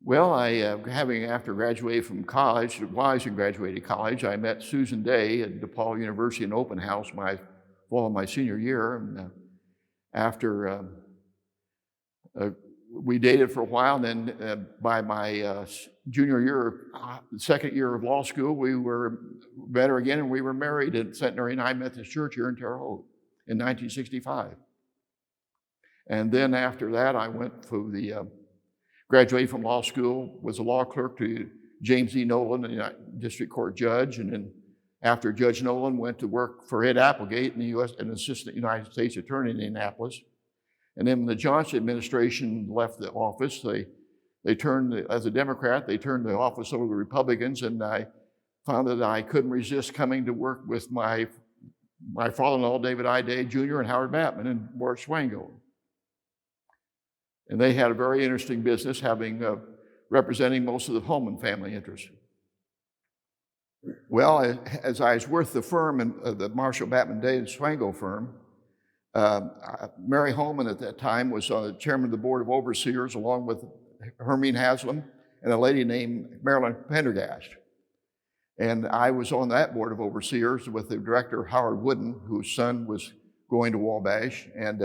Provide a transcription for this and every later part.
Well, after graduating from college, in graduated college, I met Susan Day at DePaul University in open house fall of my senior year. And after we dated for a while, and then by my junior year, second year of law school, we were met her again, and we were married at Centenary and I Methodist Church here in Terre Haute in 1965. And then after that, I went for graduated from law school, was a law clerk to James E. Nolan, a district court judge, and then after Judge Nolan went to work for Ed Applegate in the U.S., an assistant United States attorney in Indianapolis. And then when the Johnson administration left the office, they turned, as a Democrat, they turned the office over to Republicans, and I found that I couldn't resist coming to work with my father-in-law, David I. Day Jr., and Howard Brattain and Morris Schwango. And they had a very interesting business, representing most of the Holman family interests. Well, as I was with the firm, and the Marshall Brattain Day and Schwango firm, Mary Holman at that time was chairman of the board of overseers, along with Hermine Haslam and a lady named Marilyn Pendergast. And I was on that board of overseers with the director, Howard Wooden, whose son was going to Wabash, and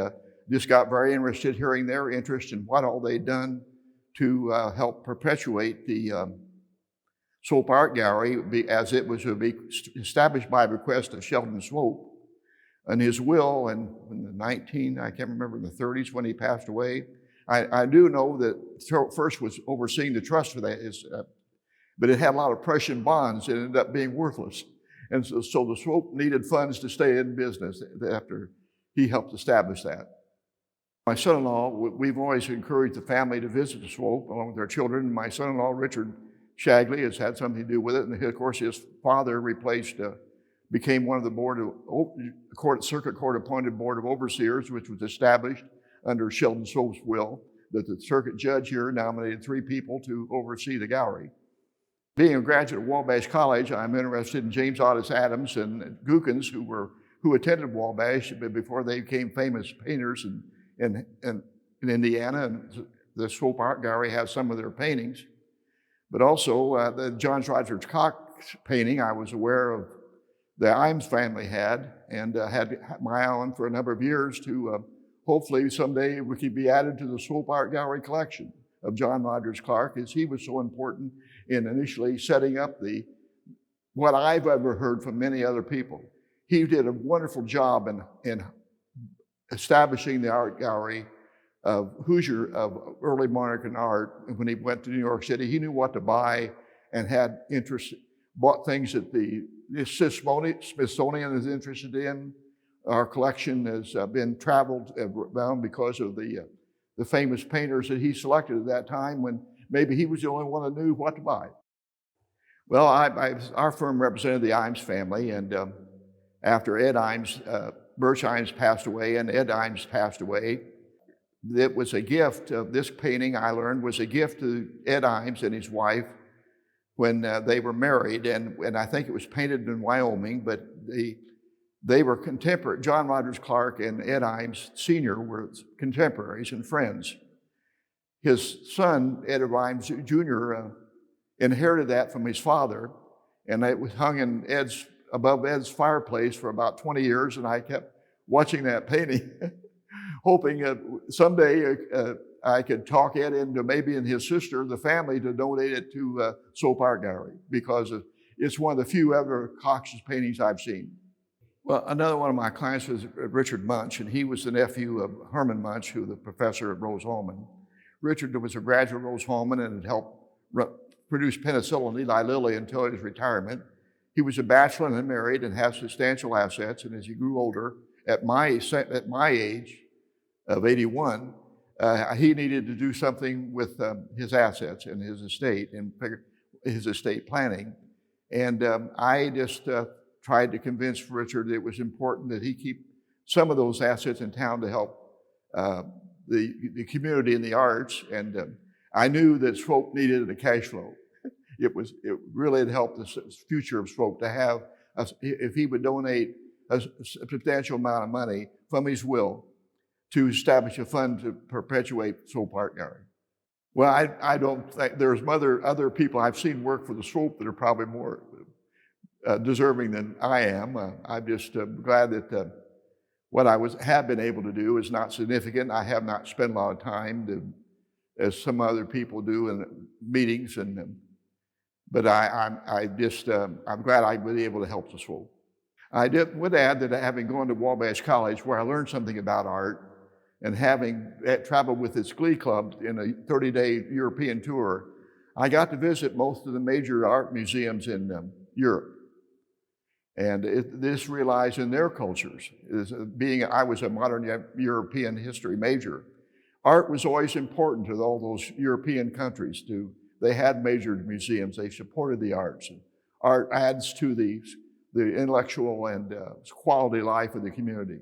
just got very interested hearing their interest in what all they'd done to help perpetuate the Swope Art Gallery, as it was to be established by request of Sheldon Swope. And his will, and in the I can't remember, in the 30s when he passed away. I do know that first was overseeing the trust for that, but it had a lot of Prussian bonds. It ended up being worthless. And so the Swope needed funds to stay in business after he helped establish that. My son-in-law, we've always encouraged the family to visit the Swope along with their children. My son-in-law, Richard Shagley, has had something to do with it. And of course, his father became one of the circuit court appointed board of overseers, which was established under Sheldon Swope's will, that the circuit judge here nominated 3 people to oversee the gallery. Being a graduate of Wabash College, I'm interested in James Otis Adams and Gookins, who attended Wabash before they became famous painters in Indiana, and the Swope Art Gallery has some of their paintings. But also the John Rogers Cox painting, I was aware of the Imes family had, and had my eye on for a number of years to hopefully someday we could be added to the Swope Art Gallery collection of John Rogers Clark, as he was so important in initially setting up what I've ever heard from many other people. He did a wonderful job in establishing the art gallery of Hoosier, of early modern art. When he went to New York City, he knew what to buy and had interest, bought things that the Smithsonian is interested in. Our collection has been traveled around because of the famous painters that he selected at that time, when maybe he was the only one that knew what to buy. Well, our firm represented the Imes family, and after Ed Imes, Birch Imes passed away, and Ed Imes passed away, it was a gift. This painting, I learned, was a gift to Ed Imes and his wife when they were married, and I think it was painted in Wyoming, but they were contemporary. John Rogers Clark and Ed Imes Sr. were contemporaries and friends. His son, Ed Imes Jr., inherited that from his father, and it was hung above Ed's fireplace for about 20 years, and I kept watching that painting, hoping that someday I could talk Ed into maybe and his sister, the family, to donate it to Swope Art Gallery, because it's one of the few ever Cox's paintings I've seen. Well, another one of my clients was Richard Munch, and he was the nephew of Herman Munch, who was the professor at Rose-Hulman. Richard was a graduate of Rose-Hulman and had helped produce penicillin, Eli Lilly, until his retirement. He was a bachelor and married and has substantial assets, and as he grew older, at my age of 81, he needed to do something with his assets and his estate planning. And I just tried to convince Richard that it was important that he keep some of those assets in town to help the community and the arts. And I knew that Swope needed a cash flow. It really had helped the future of Swope to have, if he would donate a substantial amount of money from his will to establish a fund to perpetuate Swope Art Gallery. Well, I don't think, there's other people I've seen work for the Swope that are probably more deserving than I am. I'm just glad that what I have been able to do is not significant. I have not spent a lot of time as some other people do in meetings, but I'm glad I've been able to help the Swope. Would add that having gone to Wabash College, where I learned something about art, and having traveled with its glee club in a 30-day European tour, I got to visit most of the major art museums in Europe. And this realized in their cultures, I was a modern European history major, art was always important to all those European countries. They had major museums, they supported the arts. And art adds to the intellectual and quality life of the community.